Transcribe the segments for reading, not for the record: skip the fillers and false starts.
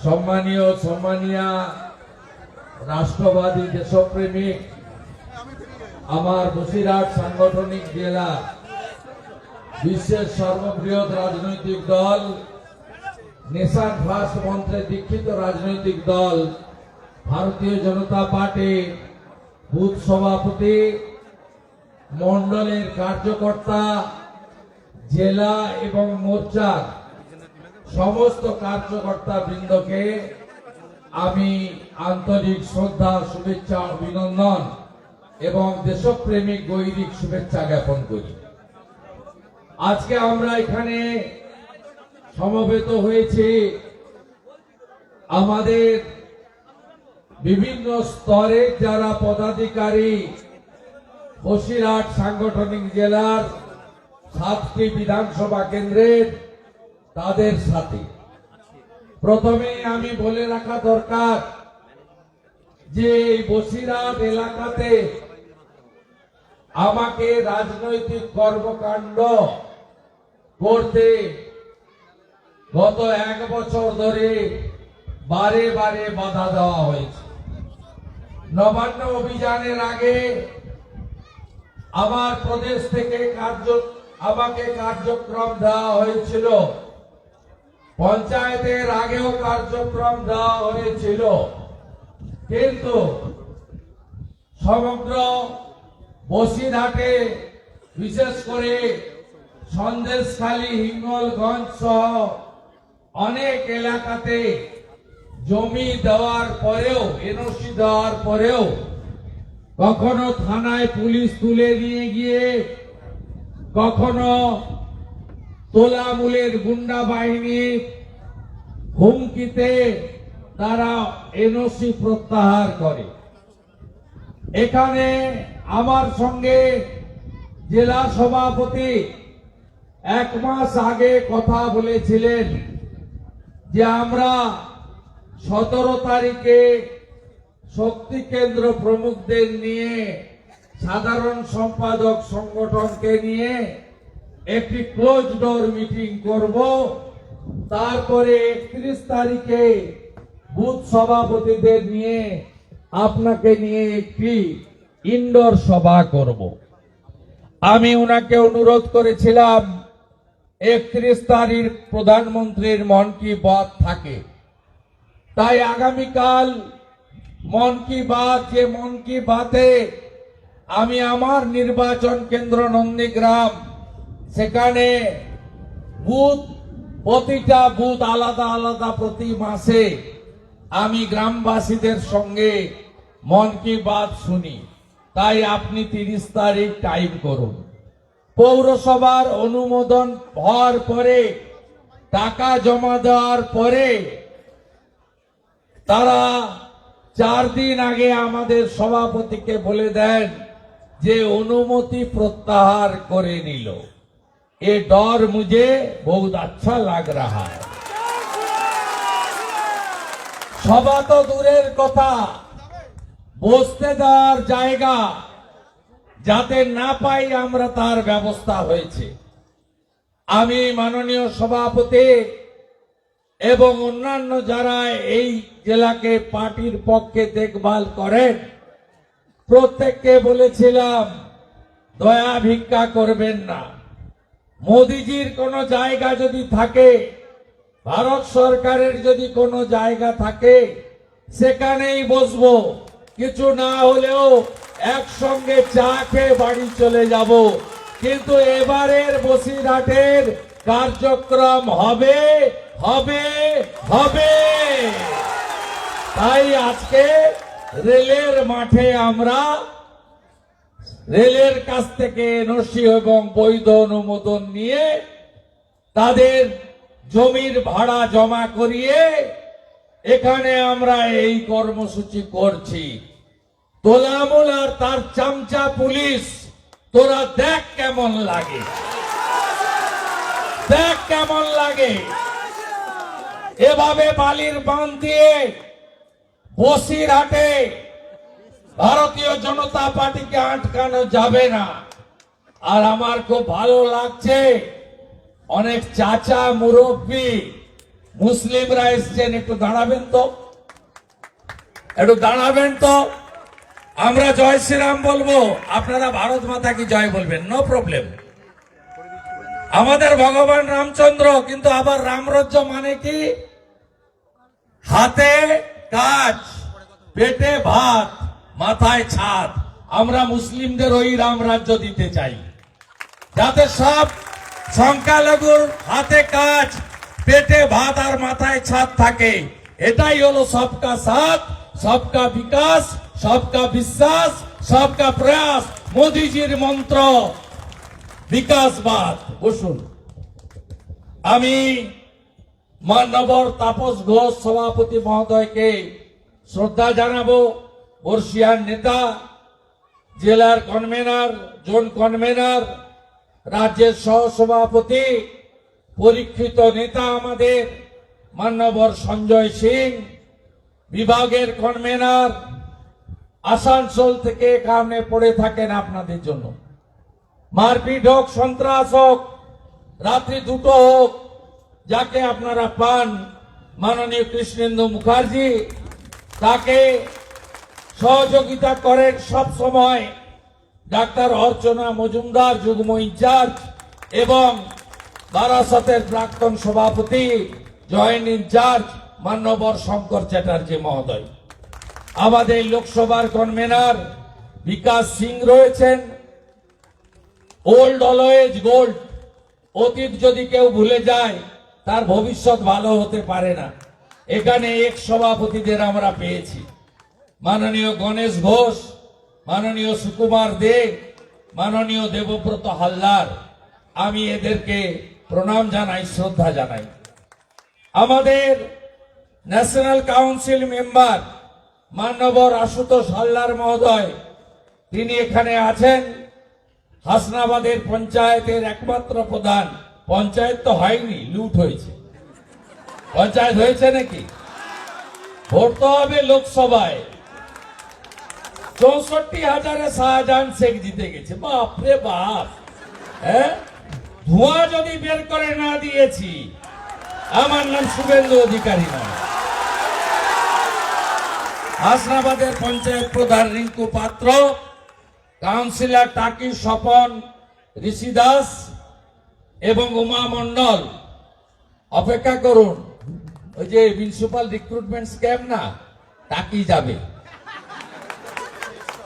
সম্মানীয় সম্মানিয়া রাষ্ট্রবাদী দেশপ্রেমিক আমার বসিরহাট সাংগঠনিক জেলা বিশ্বের সর্ববৃহৎ রাজনৈতিক দল নেশন ফার্স্ট মন্ত্রে দীক্ষিত রাজনৈতিক দল ভারতীয় জনতা পার্টি বুথ সভাপতি মন্ডলের কার্যকর্তা জেলা এবং মোর্চার সমস্ত কার্যকর্তা বৃন্দকে আমি আন্তরিক শ্রদ্ধা শুভেচ্ছা অভিনন্দন এবং দেশপ্রেমিক গৈরিক শুভেচ্ছা জ্ঞাপন করি। আজকে আমরা এখানে সমবেত হয়েছি আমাদের বিভিন্ন স্তরে যারা পদাধিকারী বসিরহাট সাংগঠনিক জেলার 7টি বিধানসভা কেন্দ্রের তাদের সাথে। প্রথমে আমি বলে রাখা দরকার যে এই বসিরহাট এলাকাতে আমাকে রাজনৈতিক কর্মকাণ্ড করতে গত 1 বছর ধরে বারে বারে বাধা দেওয়া হয়েছে। নবান্ন অভিযানের আগে আমার প্রদেশ থেকে আমাকে কার্যক্রম দেওয়া হয়েছিল, পঞ্চায়েতের আগেও কার্যক্রম দেওয়া হয়েছিল, কিন্তু সমগ্র বসিরহাটে বিশেষ করে সন্দেশখালী হিঙ্গলগঞ্জ সহ অনেক এলাকাতে জমি দেওয়ার পরেও এনওসি দেওয়ার পরেও কখনো থানায় পুলিশ তুলে নিয়ে গিয়ে কখনো তোলামূলের গুন্ডা বাহিনী হুমকিতে তারা এনওসি প্রত্যাহার করে। এখানে আমার সঙ্গে জেলা সভাপতি 1 মাস আগে কথা বলেছিলেন যে আমরা 17 তারিখে শক্তি কেন্দ্র প্রমুখদের নিয়ে সাধারণ সম্পাদক সংগঠনকে নিয়ে একটি ক্লোজ ডোর মিটিং করব, তারপরে 31 তারিখে বুথ সভাপতিদের নিয়ে আপনাকে নিয়ে একটি ইনডোর সভা করব। আমি ওনাকে অনুরোধ করেছিলাম 31 তারিখ প্রধানমন্ত্রীর মন কি বাত থাকে, তাই আগামীকাল মন কি বাত, যে মন কি বাতে আমি আমার নির্বাচন কেন্দ্র নন্দীগ্রাম, সেখানে প্রতিটা বুথ আলাদা আলাদা প্রতি মাসে আমি গ্রামবাসীদের সঙ্গে মন কি বাত শুনি। তাই আপনি 30 তারিখ টাইম করুন। পৌরসভার অনুমোদন হওয়ার পরে, টাকা জমা দেওয়ার পরে তারা 4 দিন আগে আমাদের সভাপতিকে বলে দেন যে অনুমতি প্রত্যাহার করে নিল। ये डर मुझे बहुत अच्छा लग रहा है। সভা তো দূরের কথা, বসতে দেওয়ার জায়গা যাতে না পাই আমরা তার ব্যবস্থা হয়েছে। আমি মাননীয় সভাপতি এবং অন্যান্য যারা এই জেলাকে পার্টির পক্ষে দেখভাল করেন প্রত্যেককে বলেছিলাম দয়া ভিক্ষা করবেন না। মোদিজির কোনো জায়গা যদি থাকে, ভারত সরকারের যদি কোনো জায়গা থাকে, সেখানেই বসবো। কিছু না হলেও একসঙ্গে চা খেয়ে বাড়ি চলে যাব, কিন্তু এবারের বসিরহাটের কার্যক্রম হবে হবে হবে। তাই আজকে রেলের মাঠে আমরা রেলের কাছ থেকে এনওসি এবং বৈধ অনুমোদন নিয়ে তাদের জমির ভাড়া জমা করিয়ে এখানে আমরা এই কর্মসূচি করছি। তোলামূল আর তার চামচা পুলিশ, তোরা দেখ কেমন লাগে, দেখ কেমন লাগে। এভাবে বালির বাঁধ দিয়ে বসিরহাটে ভারতীয় জনতা পার্টিকে আটকানো যাবে না। আর আমার খুব ভালো লাগছে, অনেক চাচা মুরব্বী মুসলিমরা এসছেন, একটু দাঁড়াবেন তো, একটু দাঁড়াবেন তো। আমরা জয় শ্রীরাম বলবো, আপনারা ভারত মাতা কি জয় বলবেন, নো প্রবলেম। আমাদের ভগবান রামচন্দ্র, কিন্তু আবার রামরাজ্য মানে কি? হাতে কাজ, পেটে ভাত, মাথায় ছাদ। আমরা মুসলিমদের ওই রামরাজ্য দিতে চাই, যাতে সব সংখ্যালঘুর হাতে কাজ, পেটে ভাত আর মাথায় ছাদ থাকে। এটাই হলো সবকা সাথ, সবকা বিকাশ, সবকা বিশ্বাস, সবকা প্রয়াস, মোদিজির মন্ত্র বিকাশবাদ। বসুন, আমি মানবর তাপস ঘোষ সভাপতি মহোদয়কে শ্রদ্ধা জানাবো। বর্ষিয়ার নেতা, জেলার কনভেনার, জোন কনভেনার, রাজ্যের সহসভাপতি, পরীক্ষিত নেতা আমাদের মান্যবর সঞ্জয় সিং, বিভাগের কনভেনার, আসানসোল থেকে কামনে পড়ে থাকেন আপনাদের জন্য। মারপিট হোক, সন্ত্রাস হোক, রাত্রি 2টো হোক, যাকে আপনারা পান, মাননীয় কৃষ্ণেন্দু মুখার্জি তাকে সহযোগিতা করেন সব সময় ডাক্তার অর্চনা মজুমদার, যুগ্ম ইনচার্জ, এবং বারাসতের প্রাক্তন সভাপতি, জয়েন্ট ইনচার্জ মান্যবর শঙ্কর চ্যাটার্জি মহোদয়। আমাদের লোকসভার কনভেনার বিকাশ সিং রয়েছেন। ওল্ড অলওয়েজ গোল্ড, অতীত যদি কেউ ভুলে যায় তার ভবিষ্যৎ ভালো হতে পারে না। এখানে এক সভাপতিদের আমরা পেয়েছি, মাননীয় গণেশ ঘোষ, মাননীয় সুকুমার দে, মাননীয় দেবব্রত হালদার। আমি এদেরকে প্রণাম জানাই, শ্রদ্ধা জানাই। আমাদের ন্যাশনাল কাউন্সিল মেম্বার মান্যবর আশুতোষ হালদার মহোদয়, তিনি এখানে আছেন। হাসনাবাদের পঞ্চায়েতের একমাত্র প্রধান। পঞ্চায়েত তো হয়নি, লুট হয়েছে। পঞ্চায়েত হয়েছে নাকি? ভোট তো হবে লোকসভায়। 64,000-এ শাহজাহান শেখ জিতে গেছে। বাপরে বাপ, হ্যাঁ, ধোঁয়া যদি বের করে না দিয়েছি, আমার নাম শুভেন্দু অধিকারী নয়। হাসনাবাদের পঞ্চায়েত প্রধান রিঙ্কু পাত্র, কাউন্সিলর টাকি স্বপন, ঋষি দাস এবং উমা মন্ডল। অপেক্ষা করুন, ওই যে মিউনিসিপাল রিক্রুটমেন্ট স্ক্যাম না, টাকি যাবে,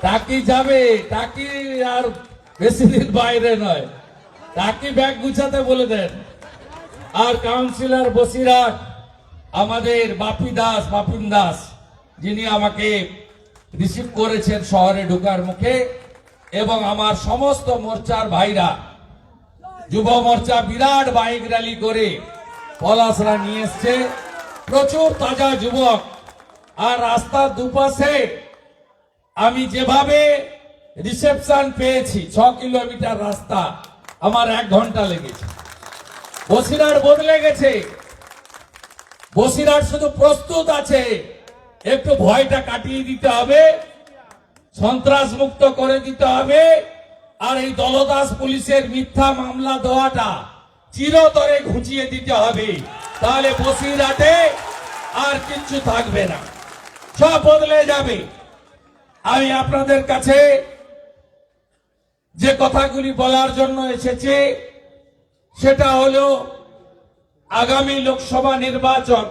টাকি যাবে, টাকি আর বেশি দিন বাইরে নয়। টাকি ব্যাগ গুছাতে বলে দেন। আর কাউন্সিলর বসিরহাট আমাদের বাপি দাস, বাপিন দাস, যিনি আমাকে রিসিভ করেছেন শহরে ঢোকার মুখে, এবং আমার সমস্ত মোর্চার ভাইরা, যুব মোর্চা বিরাট বাইক র্যালি করে পলাশরা নিয়ে এসছে, প্রচুর তাজা যুবক। আর রাস্তার দুপাশে আমি যেভাবে রিসেপশন পেয়েছি, 6 কিলোমিটার রাস্তা আমার 1 ঘন্টা লেগেছে। বসিরহাট বদলে গেছে। বসিরহাট শুধু প্রস্তুত আছে, একটু ভয়টা কাটিয়ে দিতে হবে, সন্ত্রাস মুক্ত করে দিতে হবে, আর এই দলদাস পুলিশের মিথ্যা মামলা দেওয়াটা চিরতরে ঘুচিয়ে দিতে হবে। তাহলে বসিরহাটে আর কিচ্ছু থাকবে না, সব বদলে যাবে। আমি আপনাদের কাছে যে কথাগুলি বলার জন্য এসেছি, সেটা হলো আগামী লোকসভা নির্বাচন,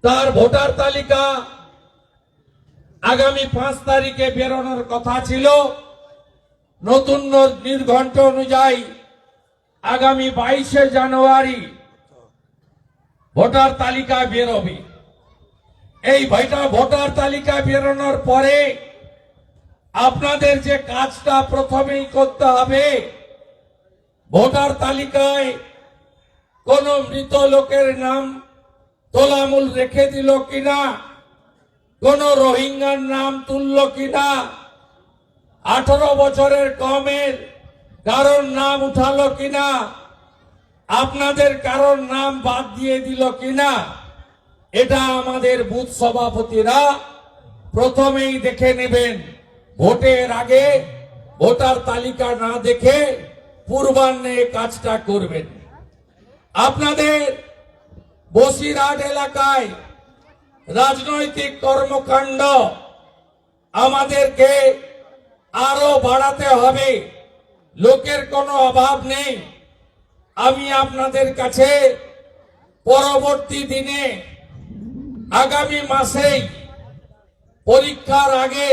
তার ভোটার তালিকা আগামী 5 তারিখে বেরোনোর কথা ছিল। নতুন নির্ঘণ্ট অনুযায়ী আগামী 22শে জানুয়ারি ভোটার তালিকা বেরোবে। এই ভোটার তালিকা বেরোনোর পরে আপনাদের যে কাজটা প্রথমেই করতে হবে, ভোটার তালিকায় কোন মৃত লোকের নাম তোলামূল রেখে দিল কিনা, কোন রোহিঙ্গার নাম তুলল কিনা, 18 বছরের কমের কারোর নাম উঠালো কিনা, আপনাদের কারোর নাম বাদ দিয়ে দিল কিনা, এটা আমাদের বুথ সভাপতিরা প্রথমেই দেখে নেবেন। ভোটের আগে ভোটার তালিকা না দেখে পূর্বাহ্নে কাজটা করবেন। আপনাদের বসিরহাট এলাকায় রাজনৈতিক কর্মকাণ্ড আমাদেরকে আরো বাড়াতে হবে। লোকের কোনো অভাব নেই। আমি আপনাদের কাছে পরবর্তী দিনে আগামী মাসেই পরীক্ষার আগে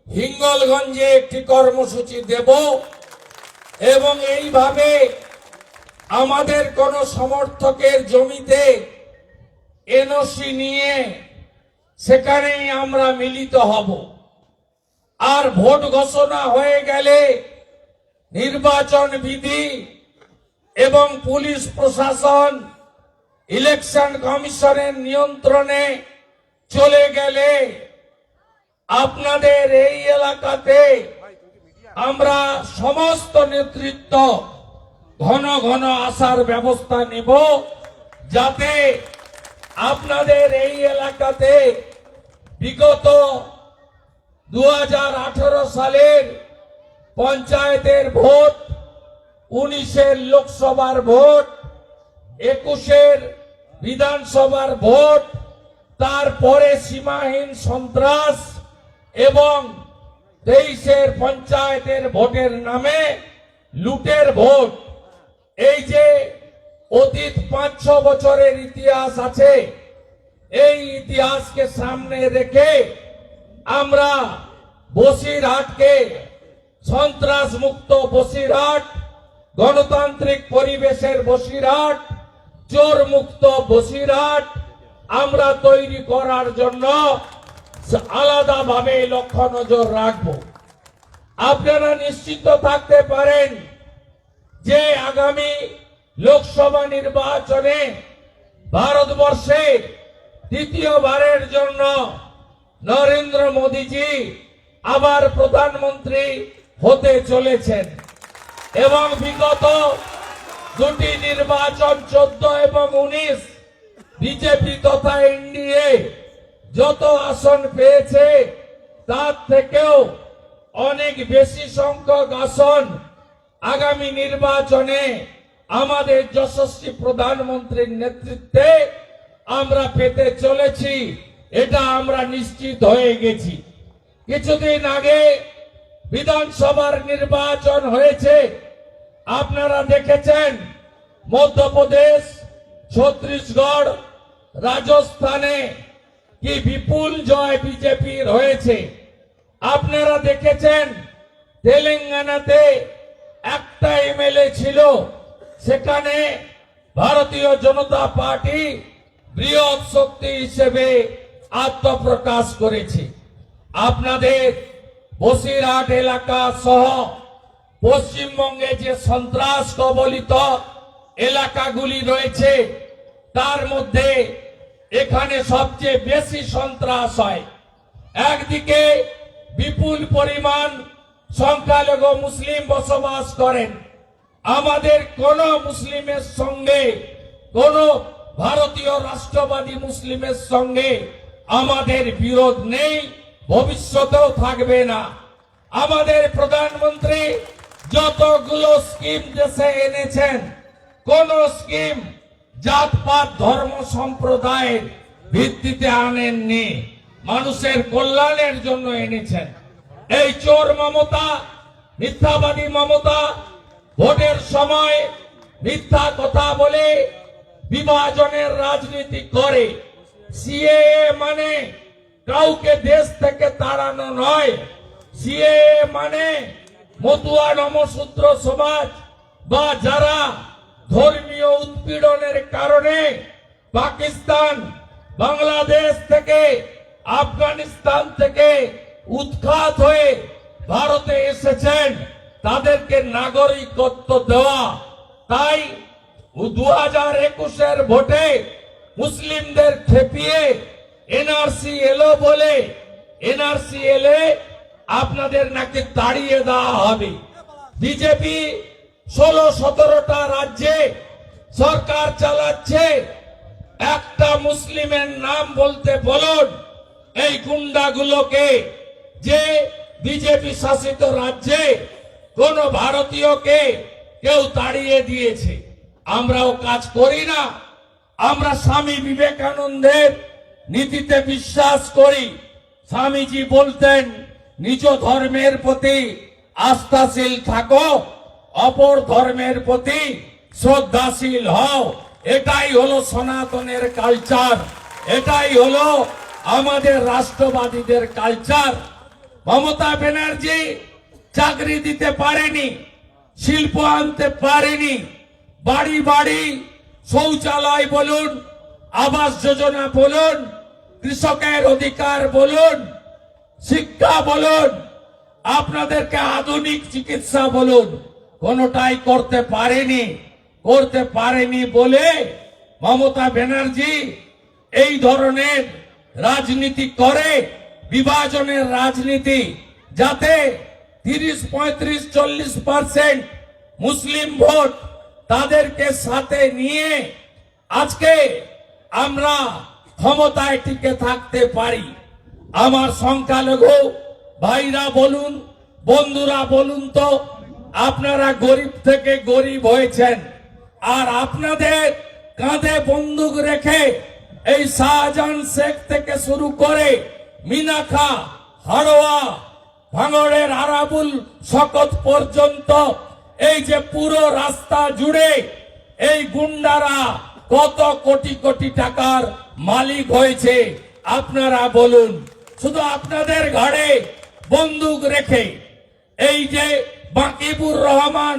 হিঙ্গলগঞ্জে একটি কর্মসূচি দেব এবং এইভাবে আমাদের কোন সমর্থকের জমিতে এনওসি নিয়ে সেখানেই আমরা মিলিত হব। আর ভোট ঘোষণা হয়ে গেলে নির্বাচন বিধি এবং পুলিশ প্রশাসন ইলেকশন কমিশনের নিয়ন্ত্রণে চলে গেলে আপনাদের এই এলাকাতে আমরা সমস্ত নেতৃত্ব ঘন ঘন আসার ব্যবস্থা নেব, যাতে আপনাদের এই এলাকাতে বিগত 2018 সালের পঞ্চায়েতের ভোট, 19-এর লোকসভার ভোট, 21-এর বিধানসভার ভোট, তারপরে সীমাহীন সন্ত্রাস এবং 23-এর পঞ্চায়েতের ভোটের নামে লুটের ভোট, এই যে অতীত 5-6 বছরের ইতিহাস আছে, এই ইতিহাসকে সামনে রেখে আমরা বসিরহাটকে সন্ত্রাস মুক্ত বসিরহাট, গণতান্ত্রিক পরিবেশের বসিরহাট, চোর মুক্ত বসিরহাট আমরা তৈরি করার জন্য আলাদাভাবে লক্ষ্য নজর রাখব। আপনারা নিশ্চিত থাকতে পারেন যে আগামী লোকসভা নির্বাচনে ভারতবর্ষে দ্বিতীয়বারের জন্য নরেন্দ্র মোদীজি আবার প্রধানমন্ত্রী হতে চলেছেন এবং বিগত দুটি নির্বাচন 14 এবং 19 বিজেপি তথা এনডিএ যত আসন পেয়েছে তার থেকেও অনেক বেশি সংখ্যক আসন আগামী নির্বাচনে আমাদের যশস্বী প্রধানমন্ত্রীর নেতৃত্বে আমরা পেতে চলেছি, এটা আমরা নিশ্চিত হয়ে গেছি। কিছুদিন আগে বিধানসভার নির্বাচন হয়েছে, আপনারা দেখেছেন মধ্যপ্রদেশ, ছত্তিশগড়, রাজস্থানে কি বিপুল জয় বিজেপির হয়েছে। আপনারা দেখেছেন তেলেঙ্গানাতে একটা এমএলএ ছিল, সেখানে ভারতীয় জনতা পার্টি বৃহৎ শক্তি হিসেবে আত্মপ্রকাশ করেছে। আপনাদের বসিরহাট এলাকা সহ পশ্চিমবঙ্গে যে সন্ত্রাস কবলিত এলাকাগুলি রয়েছে তার মধ্যে এখানে সবচেয়ে বেশি সন্ত্রাস হয়। একদিকে বিপুল পরিমাণ সংখ্যালঘু মুসলিম বসবাস করেন। আমাদের কোন মুসলিমের সঙ্গে, কোন ভারতীয় রাষ্ট্রবাদী মুসলিমের সঙ্গে আমাদের বিরোধ নেই, ভবিষ্যতেও থাকবে না। আমাদের প্রধানমন্ত্রী যতগুলো স্কিম দেশে এনেছেন, কোন স্কিম জাতপাত ধর্ম সম্প্রদায়ের ভিত্তিতে আনেননি, মানুষের কল্যাণের জন্য এনেছেন। এই চোর মমতা, মিথ্যাবাদী মমতা ভোটের সময় মিথ্যা কথা বলে বিভাজনের রাজনীতি করে। সিএএ মানে কাউকে দেশ থেকে তাড়ানো নয়, সিএএ মানে মতুয়া নমশূদ্র সমাজ বা যারা ধর্মীয় উৎপীড়নের কারণে পাকিস্তান, বাংলাদেশ থেকে, আফগানিস্তান থেকে উৎখাত হয়ে ভারতে এসেছেন, তাদেরকে নাগরিকত্ব দেওয়া। তাই 2021-এর ভোটে মুসলিমদের খেপিয়ে এনআরসি এলো বলে, এনআরসি এলে আপনাদের নাকি তাড়িয়ে দেওয়া হবে। বিজেপি 16-17টা রাজ্যে সরকার চালাচ্ছে, একটা মুসলিমের নাম বলতে বলুন এই গুন্ডাগুলোকে যে বিজেপি শাসিত রাজ্যে কোন ভারতীয়কে কেউ তাড়িয়ে দিয়েছে। আমরাও কাজ করি না, আমরা স্বামী বিবেকানন্দের নীতিতে বিশ্বাস করি। স্বামীজি বলতেন, নিজ ধর্মের প্রতি আস্থাশীল থাকো, অপর ধর্মের প্রতি শ্রদ্ধাশীল হও। এটাই হলো সনাতনের কালচার, এটাই হলো আমাদের রাষ্ট্রবাদীদের কালচার। মমতা ব্যানার্জি চাকরি দিতে পারেনি, শিল্প আনতে পারেনি, বাড়ি বাড়ি শৌচালয় বলুন, আবাস যোজনা বলুন, কৃষকের অধিকার বলুন, শিক্ষা বলুন, আপনাদেরকে আধুনিক চিকিৎসা বলুন, কোনোটাই করতে পারেনি বলে মমতা ব্যানার্জি এই ধরনের রাজনীতি করে, বিভাজনের রাজনীতি, যাতে 30, 35, 40% মুসলিম ভোট তাদেরকে সাথে নিয়ে আজকে আমরা ক্ষমতায় টিকে থাকতে পারি। আমার সংখ্যালঘু ভাইরা বলুন, বন্ধুরা বলুন তো, আপনারা গরিব থেকে গরিব হয়েছেন, আর আপনাদের কাঁধে বন্দুক রেখে এই শাহজাহান শেখ থেকে শুরু করে মিনাখা, হাড়োয়া, ভাঙড়ের আরাবুল শকত পর্যন্ত এই যে পুরো রাস্তা জুড়ে এই গুন্ডারা কত কোটি কোটি টাকার মালিক হয়েছে আপনারা বলুন। শুধু আপনাদের ঘাড়ে বন্দুক রেখে এই যে বাকিবুর রহমান,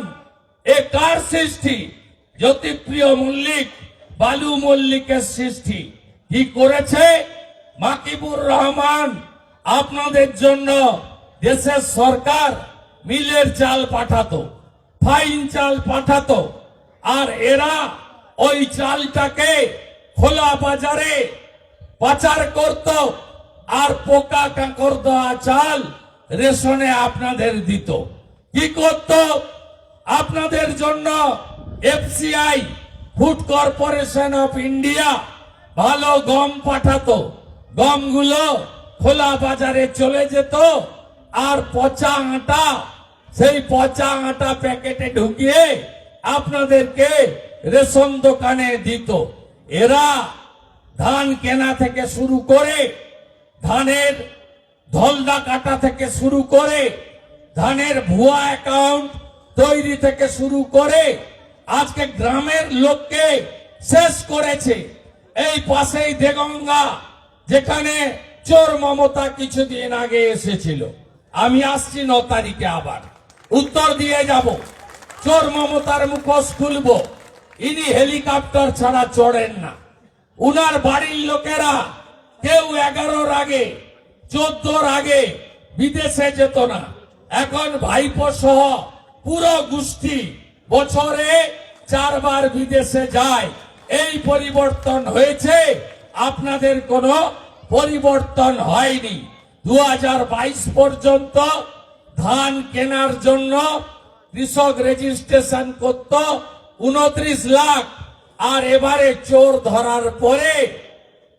এ কার সৃষ্টি? জ্যোতিপ্রিয় মল্লিক, বালু মল্লিকের সৃষ্টি। কি করেছে বাকিবুর রহমান? আপনাদের জন্য দেশের সরকার মিলের চাল পাঠাতো, ফাইন চাল পাঠাতো, আর এরা ওই চালটাকে খোলা বাজারে পাচার করত, আর পোকা কাঁকড় দেওয়া চাল রেশনে আপনাদের দিত। কি করত? আপনাদের জন্য FCI, food corporation of India ভালো গম পাঠাতো, গমগুলো খোলা বাজারে চলে যেত, আর পচা আটা, সেই পচা আটা প্যাকেটে ঢুকিয়ে আপনাদেরকে রেশন দোকানে দিত। এরা ধান কেনা থেকে শুরু করে, ধানের ধলদা কাটা থেকে শুরু করে, ধানের ভুয়া অ্যাকাউন্ট তৈরি থেকে শুরু করে আজকে গ্রামের লোককে শেষ করেছে। এই পাশেই দেগঙ্গা, যেখানে চোর মমতা কিছুদিন আগে এসেছিল, আমি আসছি 9 তারিখে, আবার উত্তর দিয়ে যাব। চোর মমতার মুখোশ খুলব। ইনি হেলিকপ্টার ছাড়া চড়েন না। উনার বাড়ির লোকেরা কেউ 11-র আগে, 14-র আগে বিদেশে যেত না। এখন ভাইপো সহ পুরো গোষ্ঠী বছরে 4 বার বিদেশে যায়। এই পরিবর্তন হয়েছে, আপনাদের কোনো পরিবর্তন হয়নি। 2022 পর্যন্ত ধান কেনার জন্য কৃষক রেজিস্ট্রেশন করত 29 লাখ, আর এবারে চোর ধরার পরে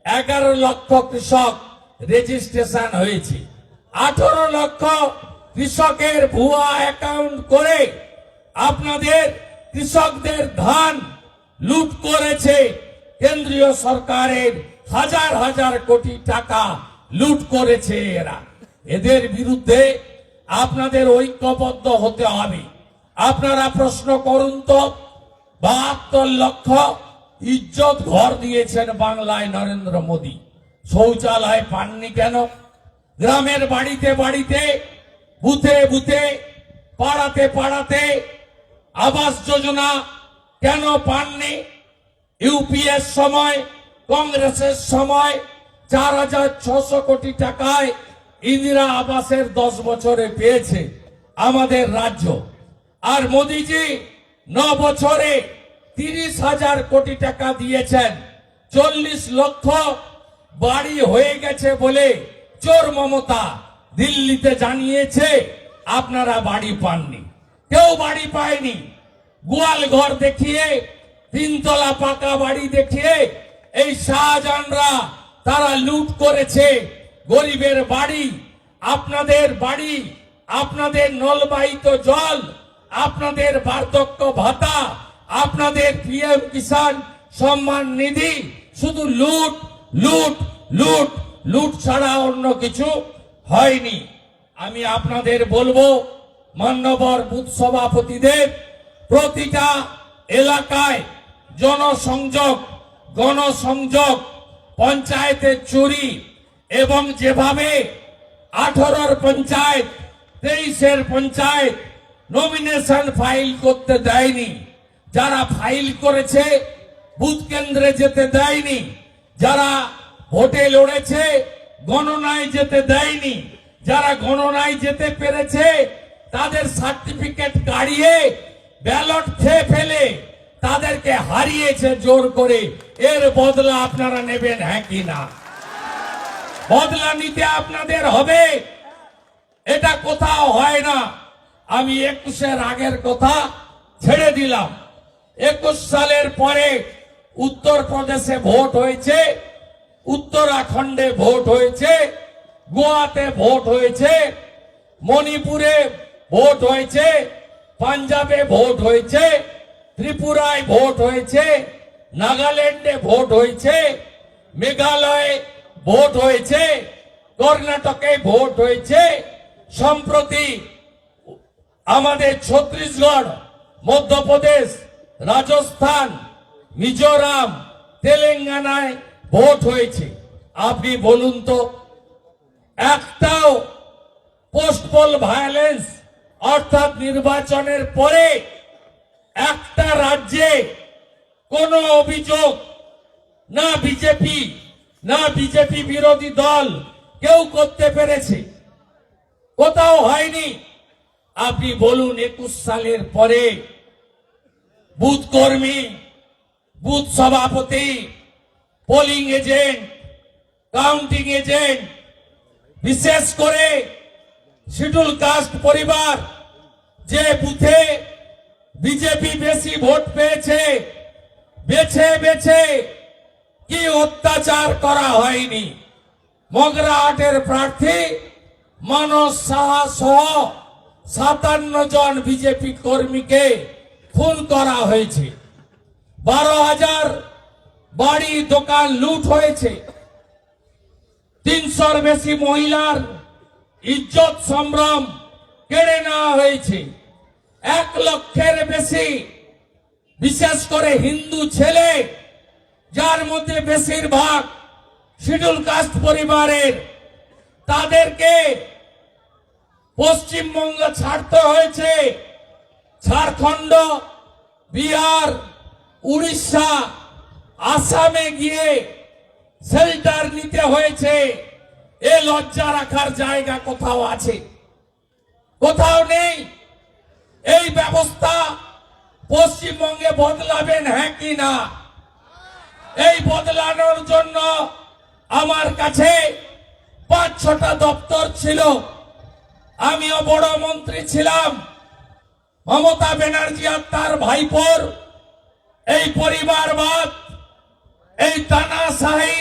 11 লক্ষ কৃষক রেজিস্ট্রেশন হয়েছে। 18 লক্ষ কৃষকের ভুয়া অ্যাকাউন্ট করে আপনাদের কৃষকদের ধান লুট করেছে। কেন্দ্রীয় সরকারের হাজার হাজার কোটি টাকা লুট করেছে এরা। এদের বিরুদ্ধে আপনাদের ঐক্যবদ্ধ হতে হবে। আপনারা প্রশ্ন করুন তো, 72 লক্ষ ইজ্জত ঘর দিয়েছেন বাংলায় নরেন্দ্র মোদী, শৌচালয় পাননি কেন? গ্রামের বাড়িতে বাড়িতে, বুথে বুথে, পাড়াতে পাড়াতে আবাস যোজনা কেন পাননি? ইউপিএর সময়, কংগ্রেসের সময় 4600 কোটি টাকায় ইন্দিরা আবাসের 10 বছরে পেয়েছে আমাদের রাজ্য। আর মোদিজি 9 বছরে 30,000 কোটি টাকা দিয়েছেন। 40 লক্ষ বাড়ি হয়ে গেছে বলে চোর মমতা দিল্লিতে জানিয়েছে আপনারা বাড়ি পাননি। কেউ বাড়ি পায়নি। গোয়াল ঘর দেখিয়ে, 3 তলা পাকা বাড়ি দেখিয়ে এই শাহজাহানরা তারা লুট করেছে গরিবের বাড়ি। আপনাদের বাড়ি, আপনাদের নলবাহিত জল, আপনাদের বার্ধক্য ভাতা, আপনাদের পিএম কিষাণ সম্মান নিধি শুধু লুট লুট লুট লুট ছাড়া অন্য কিছু হয়নি। আমি আপনাদের বলবো, মান্যবর বুথ সভাপতিদের প্রতিটা এলাকায় জনসংযোগ, গণসংযোগ, পঞ্চায়েতের চুরি এবং যেভাবে 18-র পঞ্চায়েত, 23-এর পঞ্চায়েত নমিনেশন ফাইল করতে দেয়নি, যারা ফাইল করেছে বুথ কেন্দ্রে যেতে দেয়নি, যারা ভোটে লড়েছে গণনায় যেতে দেয়নি, যারা গণনায় যেতে পেরেছে তাদের সার্টিফিকেট কাড়িয়ে ব্যালট খেয়ে ফেলে তাদেরকে হারিয়েছে জোর করে। এর বদলা আপনারা নেবেন, হ্যাঁ কি না? বদলা নিতে আপনাদের হবে, এটা কোথাও হয় না। আমি 21-এর আগের কথা ছেড়ে দিলাম। 21 সালের পরে উত্তরপ্রদেশে ভোট হয়েছে, উত্তরাখণ্ডে ভোট হয়েছে, গোয়াতে ভোট হয়েছে, মণিপুরে ভোট হয়েছে, পাঞ্জাবে ভোট হয়েছে, ত্রিপুরায় ভোট হয়েছে, নাগাল্যান্ডে ভোট হয়েছে, মেঘালয়ে ভোট হয়েছে, কর্ণাটকে ভোট হয়েছে, সম্প্রতি আমাদের ছত্তিশগড়, মধ্যপ্রদেশ, রাজস্থান, মিজোরাম, তেলেঙ্গানায় ভোট হয়েছে। আপনি বলুন তো, একটাও পোস্ট পোল ভায়োলেন্স অর্থাৎ নির্বাচনের পরে একটা রাজ্যে কোনো অভিযোগ না বিজেপি না বিজেপি বিরোধী দল কেউ করতে পেরেছে? কোথাও হয়নি। আপনি বলুন 21 সালের পরে বুথ কর্মী, বুথ সভাপতি, পোলিং এজেন্ট, কাউন্টিং এজেন্ট, বিশেষ করে শিডিউল কাস্ট পরিবার যে বুথে বিজেপি বেশি ভোট পেয়েছে, বেছে বেছে কি অত্যাচার করা হয়নি? মগরাহাটের প্রার্থী মানস সাহা সহ 57 জন বিজেপি কর্মীকে খুন করা হয়েছে। 12,000 বাড়ি দোকান লুট হয়েছে। 300-র বেশি মহিলার ইজ্জত সম্ভ্রম কেড়ে নেওয়া হয়েছে। 1 লক্ষের বেশি বিশেষ করে হিন্দু ছেলে, যার মধ্যে বেশিরভাগ শিডিউল কাস্ট পরিবারের, তাদেরকে পশ্চিমবঙ্গ ছাড়তে হয়েছে। ঝাড়খণ্ড, বিহার, উড়িষ্যা, আসামে গিয়ে শেল্টার নিতে হয়েছে। এ লজ্জা রাখার জায়গা কোথাও আছে? কোথাও নেই। এই ব্যবস্থা পশ্চিমবঙ্গে বদলাবেন, হ্যাঁ কি না? এই বদলানোর জন্য আমার কাছে 5-6টা দপ্তর ছিল। আমিও বড় মন্ত্রী ছিলাম। মমতা ব্যানার্জি আর তার ভাইপোর এই পরিবারবাদ, এই তানাশাহি,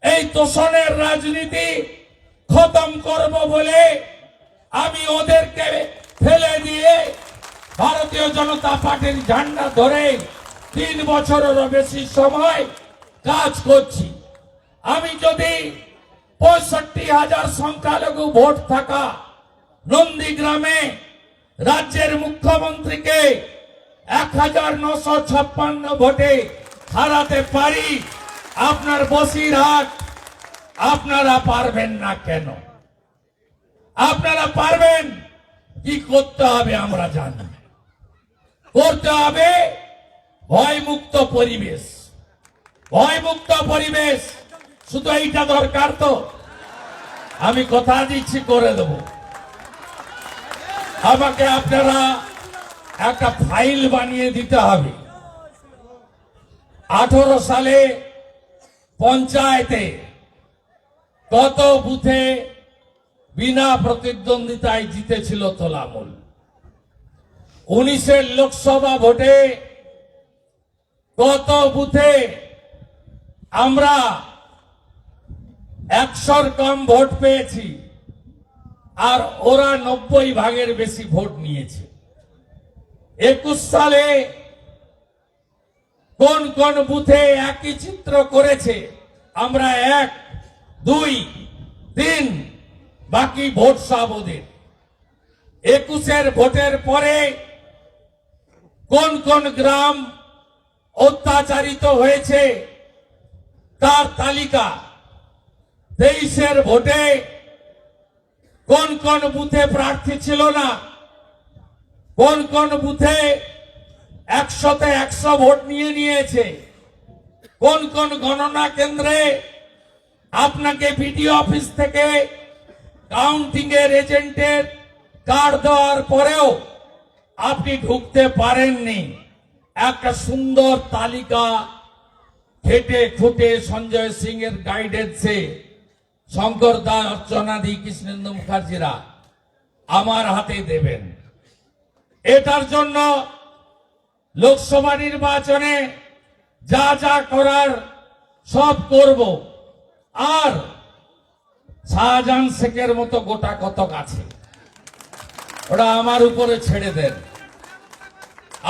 এই তোষণের রাজনীতি খতম করব বলে আমি ওদেরকে ফেলে দিয়ে ভারতীয় জনতা পার্টির ঝান্ডা ধরে 3 বছরেরও বেশি সময় কাজ করছি। আমি যদি 65,000 সংখ্যালঘু ভোট থাকা নন্দীগ্রামে রাজ্যের মুখ্যমন্ত্রীকে 1956 ভোটে হারাতে পারি, আপনার বসিরহাট আপনারা পারবেন না কেন? আপনারা পারবেন। কি করতে হবে আমরা জানি। করতে হবে ভয়মুক্ত পরিবেশ। ভয়মুক্ত পরিবেশ শুধু এইটা দরকার তো? আমি কথা দিচ্ছি, করে দেব। আমাকে আপনারা একটা ফাইল বানিয়ে দিতে হবে। 18 সালে পঞ্চায়েতে কত বুথে বিনা প্রতিদ্বন্দ্বিতায় জিতেছিল তোলামূল। 19-এর লোকসভা ভোটে কত বুথে আমরা 100-র কম ভোট পেয়েছি, আর ওরা 90 ভাগের বেশি ভোট নিয়েছে। 21 সালে কোন কোন বুথে একই চিত্র করেছে, আমরা 1, 2, 3, বাকি ভোট সব ওদের। 21-এর ভোটের পরে কোন কোন গ্রাম অত্যাচারিত হয়েছে তার তালিকা। 23-এর ভোটে কোন কোন বুথে প্রার্থী ছিল না, কোন কোন বুথে 100-তে 100 ভোট নিয়েছে, কোন কোন গণনা কেন্দ্রে আপনাকে বিডিও অফিস থেকে কাউন্টিং এর এজেন্টের কার্ড দেওয়ার পরেও আপনি ঢুকতে পারেননি। একটা সুন্দর তালিকা খেটে খুঁটে সঞ্জয় সিং এর গাইডেন্সে শঙ্কর দাস, অর্চনাদি, কৃষ্ণেন্দু মুখার্জিরা আমার হাতে দেবেন। এটার জন্য লোকসভা নির্বাচনে যা যা করার সব করব। আর শাহজাহান শেখের মতো গোটা কতক আছে, ওরা আমার উপরে ছেড়ে দেন।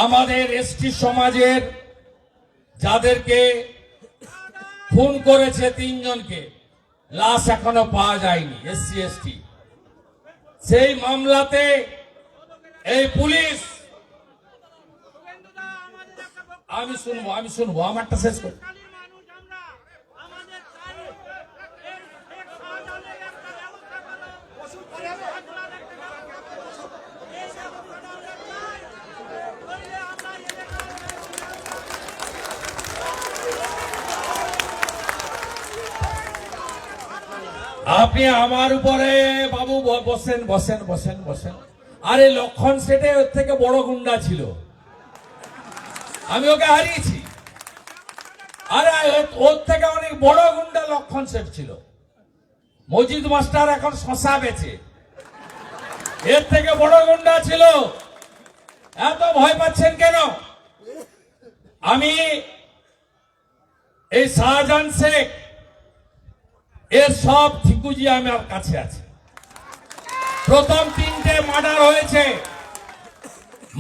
আমাদের এসটি সমাজের যাদেরকে খুন করেছে 3 জনকে, লাশ এখনো পাওয়া যায়নি, এসসি এসটি, সেই মামলাতে এই পুলিশ, আমি শুনবো আমারটা শেষ করি। আপনি আমার উপরে বাবু বসেন বসেন বসেন বসেন। আরে লক্ষণ সেটে ওর থেকে বড় গুন্ডা ছিল, আমি ওকে হারিয়েছি। আরে ওর থেকে অনেক বড় গুন্ডা লক্ষণ সেট ছিল। মজিদ মাস্টার এখন শশা বেচে, এর থেকে বড় গুন্ডা ছিল। এত ভয় পাচ্ছেন কেন? আমি এই শাহজাহান শেখ এর সব ঠিকুজি আমার কাছে আছে। প্রথম 3টে মার্ডার হয়েছে,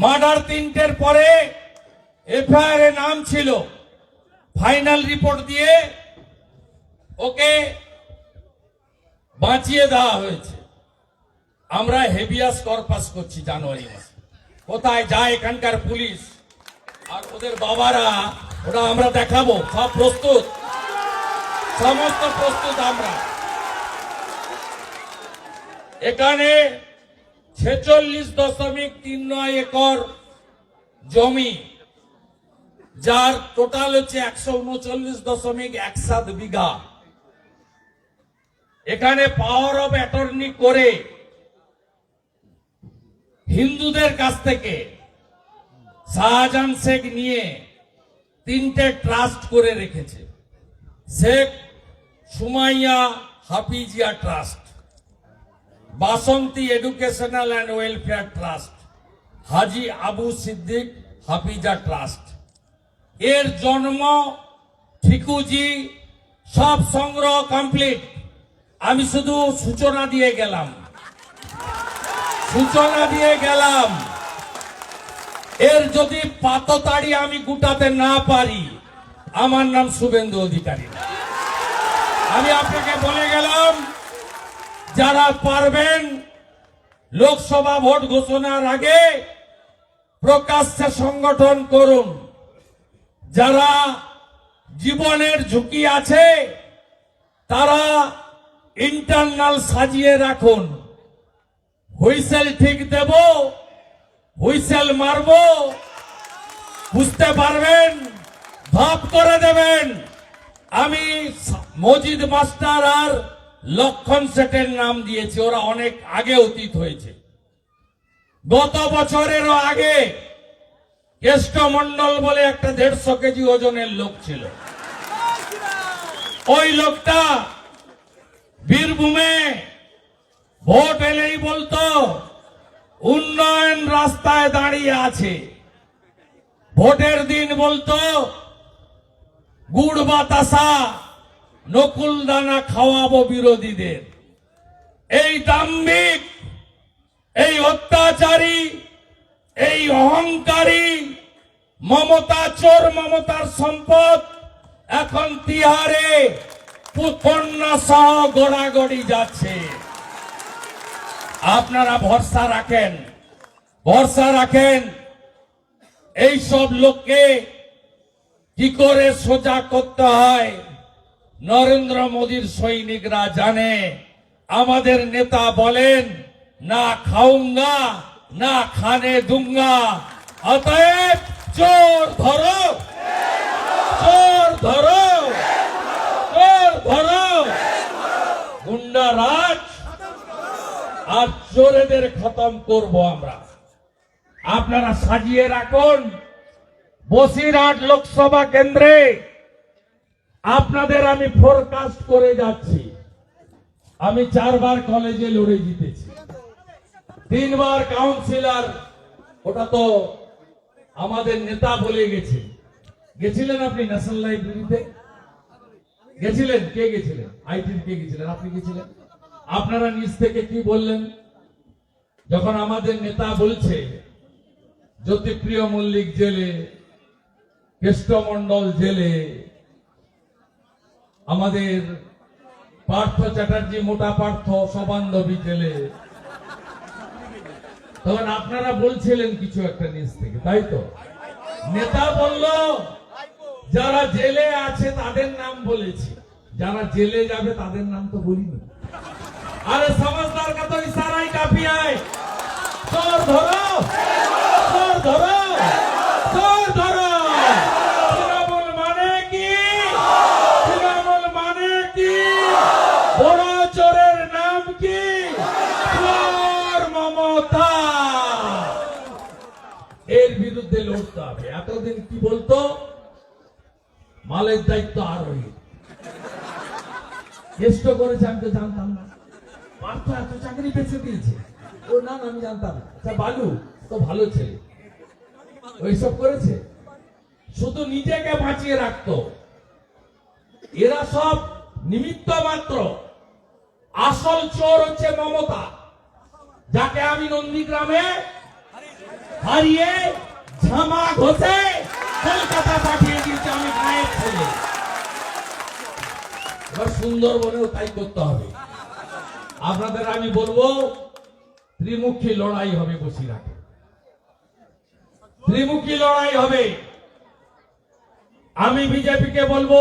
মার্ডার 3টের পরে এফআইআর এ নাম ছিল, ফাইনাল রিপোর্ট দিয়ে ওকে বাঁচিয়ে দেওয়া হয়েছে। আমরা হেভিয়াস কর্পাস করছি জানুয়ারি মাসে। কোথায় যায় এখানকার পুলিশ আর ওদের বাবারা, ওরা আমরা দেখাবো। সব প্রস্তুত, সমস্ত প্রস্তুত। আমরা এখানে 46.39 একর জমি, যার টোটাল হচ্ছে 139.17 বিঘা। এখানে পাওয়ার অফ অ্যাটর্নি করে হিন্দুদের কাছ থেকে শাহজাহান শেখ নিয়ে 3টে ট্রাস্ট করে রেখেছে। Sheikh Sumaiya Hafizia trust, Basanti educational and welfare trust, Haji Abu Siddique Hafiza trust. এর জন্ম, ঠিকুজি সব সংগ্রহ কমপ্লিট। আমি শুধু সূচনা দিয়ে গেলাম। এর যদি পাততাড়ি আমি গুটাতে না পারি, আমার নাম শুভেন্দু অধিকারী না। আমি আপনাকে বলে গেলাম, যারা পারবেন লোকসভা ভোট ঘোষণার আগে প্রকাশ্যে সংগঠন করুন। যারা জীবনের ঝুঁকি আছে তারা ইন্টারনাল সাজিয়ে রাখুন। হুইসেল ঠিক দেব, হুইসেল মারব, বুঝতে পারবেন, ধপ করে দেবেন। আমি মজিদ মাস্টার আর লক্ষণ সেটের নাম দিয়েছি, ওরা অনেক আগে অতীত হয়েছে। গত বছরেরও আগে কেষ্ট মন্ডল বলে একটা 150 কেজি ওজনের লোক ছিল। ওই লোকটা বীরভূমে ভোট এলেই বলতো উন্নয়ন রাস্তায় দাঁড়িয়ে আছে, ভোটের দিন বলতো গুড় বাতাসা নকুল দানা খাওয়াবো বিরোধীদের। এই দাম্ভিক, এই অত্যাচারী, এই অহংকারী, মমতা চোর, মমতার সম্পদ এখন তিহারে কন্যা সহ গোড়াগড়ি যাচ্ছে। আপনারা ভরসা রাখেন, ভরসা রাখেন। এই সব লোককে কি করে সোজা করতে হয় নরেন্দ্র মোদীর সৈনিকরা জানে। আমাদের নেতা বলেন, না খাউঙ্গা না খানে দুঙ্গা, অতএব চোর ধরো, চোর ধরো, চোর ধরো। গুন্ডা রাজ আর চোরেদের খতম করব আমরা। আপনারা সাজিয়ে রাখুন। বসিরহাট লোকসভা কেন্দ্রে আপনাদের আমি ফোরকাস্ট করে যাচ্ছি। আমি 4 বার কলেজে লড়ে জিতেছি, 3 বার কাউন্সিলর। ওটা তো আমাদের নেতা বলে গেছে। গেছিলেন আপনি ন্যাশনাল লাইব্রেরিতে? গেছিলেন? কে গেছিলেন? আইটির কে গেছিলেন? আপনি গেছিলেন? আপনারা নিজ থেকে কি বললেন যখন আমাদের নেতা বলছে জ্যোতিপ্রিয় মল্লিক জেলে, কেষ্টমন্ডল জেলে, আমাদের পার্থ চ্যাটার্জি, মোটা পার্থ, সবান্ধবী জেলে, তখন আপনারা বলছিলেন কিছু একটা নিজ থেকে, তাই তো? নেতা বলল যারা জেলে আছে তাদের নাম বলেছি, যারা জেলে যাবে তাদের নাম তো বলিনি। আরে समझदार का तो इशारा ही काफी है। चोर धरो, चोर धरो, चोर धरो। तृणमूल माने की, तृणमूल माने की, বড় চোরের নাম কি? চোর মমতা। এর বিরুদ্ধে লড়তে হবে। এতদিন কি বলতো? মালের দায়িত্ব আরোহী। কেষ্ট করেছে, আমি তো জানতাম না। পার্থ এত চাকরি বেঁচে দিয়েছে, ও না আমি জানতাম না। আচ্ছা বালু তো ভালো ছেলে, ওইসব করেছে, শুধু নিজেকে বাঁচিয়ে রাখতো। এরা সব নিমিত্ত মাত্র। আসল চোর হচ্ছে মমতা, যাকে আমি নন্দীগ্রামে হারিয়ে ঝামা ঘষে কলকাতা পাঠিয়ে দিয়েছি। আমি গায়ের ছেলে। এবার সুন্দরবনেও তাই করতে হবে। আপনাদের আমি বলবো, ত্রিমুখী লড়াই হবে বসিরহাটে, ত্রিমুখী লড়াই হবে। আমি বিজেপিকে বলবো,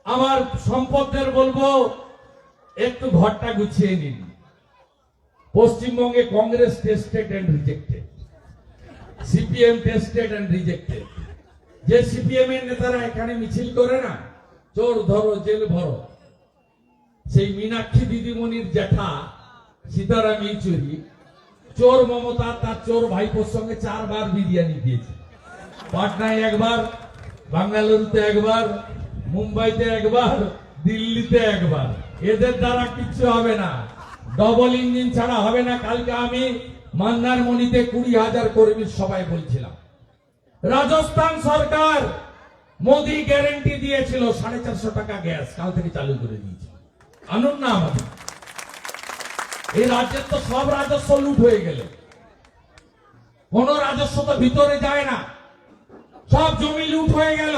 আমার সম্পদদের বলবো, একটু ঘরটা গুছিয়ে নিন। পশ্চিমবঙ্গে Congress tested and rejected, CPM tested and rejected. যে সিপিএম এর নেতারা এখানে মিছিল করে না, চোর ধরো জেল ভরো, সেই মীনাক্ষী দিদিমণির জ্যাঠা সীতারাম ইয়েচুরি চোর মমতা তার চোর ভাইপোর সঙ্গে 4 বার বিরিয়ানি দিয়েছে। পাটনায় একবার, বাঙ্গালুরুতে একবার, মুম্বাইতে একবার, দিল্লিতে একবার। এদের দ্বারা কিচ্ছু হবে না, ডবল ইঞ্জিন ছাড়া হবে না। কালকে আমি মন্দারমণিতে 20,000 কর্মীর সবাই বলছিলাম, রাজস্থান সরকার মোদি গ্যারেন্টি দিয়েছিল 450 টাকা গ্যাস, কাল থেকে চালু করে দিয়েছে। আনুন না আমাদের। এই রাজ্যের তো সব রাজস্ব লুট হয়ে গেল, কোন রাজস্ব তো ভিতরে যায় না। সব জমি লুট হয়ে গেল,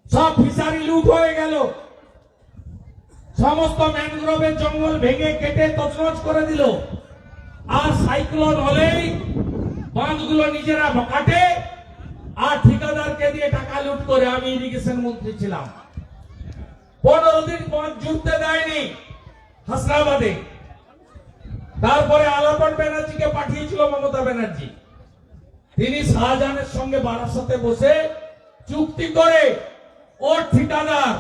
সব ফিশারি লুট হয়ে গেল, সমস্ত ম্যানগ্রোভের জঙ্গল ভেঙে কেটে তছনছ করে দিল। আর সাইক্লোন হলেই বাঁধগুলো নিজেরা কাটে আর ঠিকাদারকে দিয়ে টাকা লুট করে। আমি ইরিগেশন মন্ত্রী ছিলাম, 15 দিন বাঁধ জুড়তে দেয়নি হাসনাবাদে। তারপরে আলাপন ব্যানার্জিকে পাঠিয়েছিল মমতা ব্যানার্জি। তিনি শাহজাহানের সঙ্গে বারাসতে বসে চুক্তি করে ওর ঠিকাদার,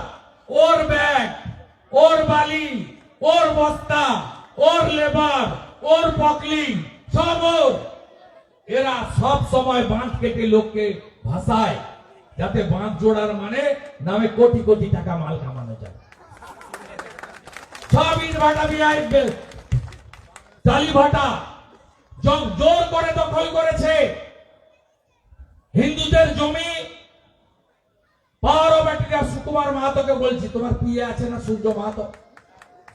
ওর ব্যাগ, ওর বালি, ওর বস্তা, ওর লেবার, ওর পকলি সব ওর। এরা সব সময় বাঁধ কেটে লোককে ভাসায়, যাতে বাঁধ জোড়ার মানে নামে কোটি কোটি টাকা মাল কামানো যায়। সব ইট ভাটা বিআই টালি ভাটা জোর করে দখল করেছে। হিন্দুদের জমি পাওয়ার অফ অ্যাটর্নি সুকুমার মাহাতোকে বলছি, তোমার পিএ আছে না সূর্য মাহাতো,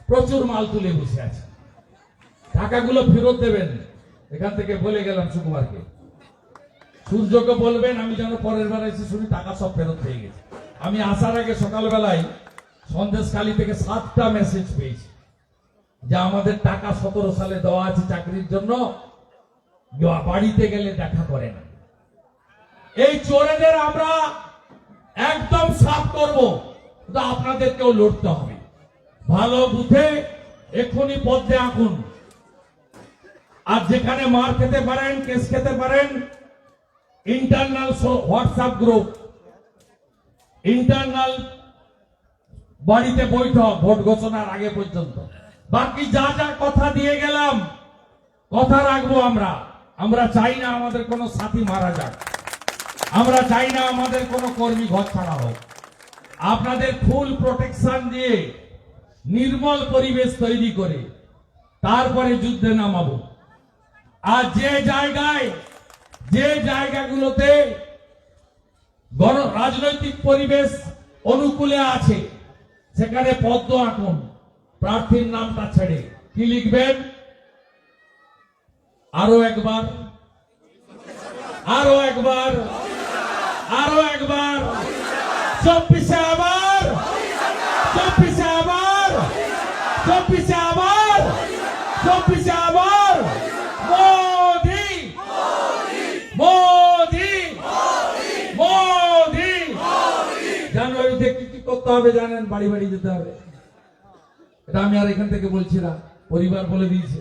প্রচুর মাল তুলে বসে আছে, টাকাগুলো ফেরত দেবেন। এখান থেকে বলে গেলাম সুকুমারকে, সূর্যকে বলবেন আমি যেন পরের বার এসে শুনি টাকা সব ফেরত হয়ে গেছে। আমি আসার আগে সকালবেলায় সন্দেশখালী থেকে 7টা মেসেজ পেয়েছি যে আমাদের টাকা 17 সালে দেওয়া আছে চাকরির জন্য, বাড়িতে গেলে দেখা করে না। এই চোরেদের আমরা একদম সাফ করব, কিন্তু আপনাদেরকেও লড়তে হবে। ভালো বুথে এক্ষুনি পদ্মে আঁকুন। আর যেখানে মার খেতে পারেন, কেস খেতে পারেন, ইন্টারনাল হোয়াটসঅ্যাপ গ্রুপ, ইন্টারনাল বাড়িতে বৈঠক ভোট ঘোষণার আগে পর্যন্ত। বাকি যা যা কথা দিয়ে গেলাম কথা রাখবো। আমরা চাই না আমাদের কোনো সাথী মারা যাক, আমরা চাই না আমাদের কোনো কর্মী ঘর ছাড়া হোক। আপনাদের ফুল প্রোটেকশন দিয়ে নির্মল পরিবেশ তৈরি করে তারপরে যুদ্ধে নামাবো। আর যে জায়গাগুলোতে রাজনৈতিক পরিবেশ অনুকূলে আছে সেখানে পদ্ম আঁকুন, প্রার্থীর নামটা ছেড়ে। কি লিখবেন? আরো একবার, আরো একবার, আরো একবার, 24-এ আবার, 24-এ আবার, 24-এ আবার, 24-এ আবার, মোদি, মোদি, মোদি। জানুয়ারিতে কি কি করতে হবে জানেন? বাড়ি বাড়ি যেতে হবে। এটা আমি আর এখান থেকে বলছি না, পরিবার বলে দিয়েছে।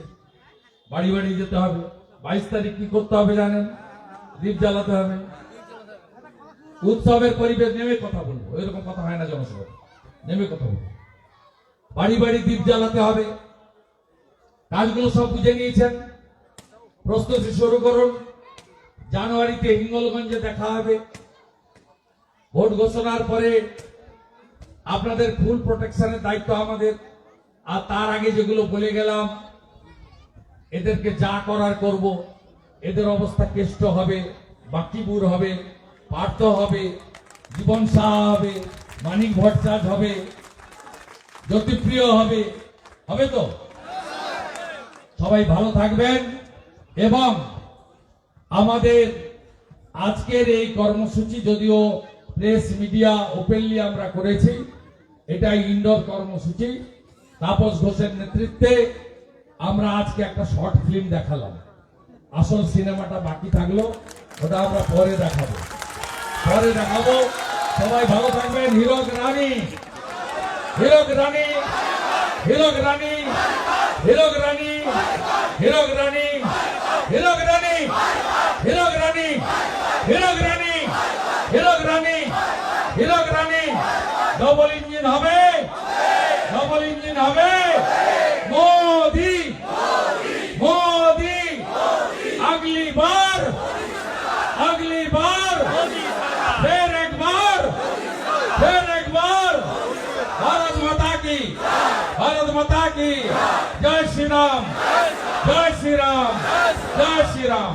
বাড়ি বাড়ি যেতে হবে। 22 তারিখ কি করতে হবে জানেন? দীপ জ্বালাতে হবে। উৎসবের পরিবেশ নেমে কথা বলবো, এরকম কথা হয় না জনসভা, নেমে কথা বলবো। বাড়ি বাড়ি দীপ জ্বালাতে হবে। কাজগুলো সব বুঝে নিয়েছেন, প্রস্তুতি শুরু করুন। জানুয়ারিতে হিঙ্গলগঞ্জে দেখা হবে। ভোট ঘোষণার পরে আপনাদের ফুল প্রোটেকশনের দায়িত্ব আমাদের। আর তার আগে যেগুলো বলে গেলাম, এদেরকে যা করার করব। এদের অবস্থা কেষ্ট হবে, বাকিপুর হবে, পার্থ হবে, জীবন শাহ হবে, মানিক ভট্টাচার্য হবে, জ্যোতিপ্রিয় হবে। হবে তো? সবাই ভালো থাকবেন। এবং আমাদের আজকের এই কর্মসূচি যদিও প্রেস মিডিয়া ওপেনলি আমরা করেছি, এটা ইনডোর কর্মসূচি। তাপস ঘোষের নেতৃত্বে আমরা আজকে একটা শর্ট ফিল্ম দেখালাম। আসল সিনেমাটা বাকি থাকলো, ওটা আমরা পরে দেখাবো। সবাই ভালো থাকবেন। হিরক রানী, হিরক রানী, হিরক রানী, হিরক রানী, হিরক রানী, হিরক রানী, হিরক রানী, হিরক রানী, হিরক রানী, হিরক রানী। ডবল ইঞ্জিন হবে, ডবল ইঞ্জিন হবে। মোদি, মোদি, अगली बार, अगली बार, फिर एक बार, फिर एक बार। भारत माता की, भारत माता की जय श्री राम, जय श्री राम, जय श्री राम।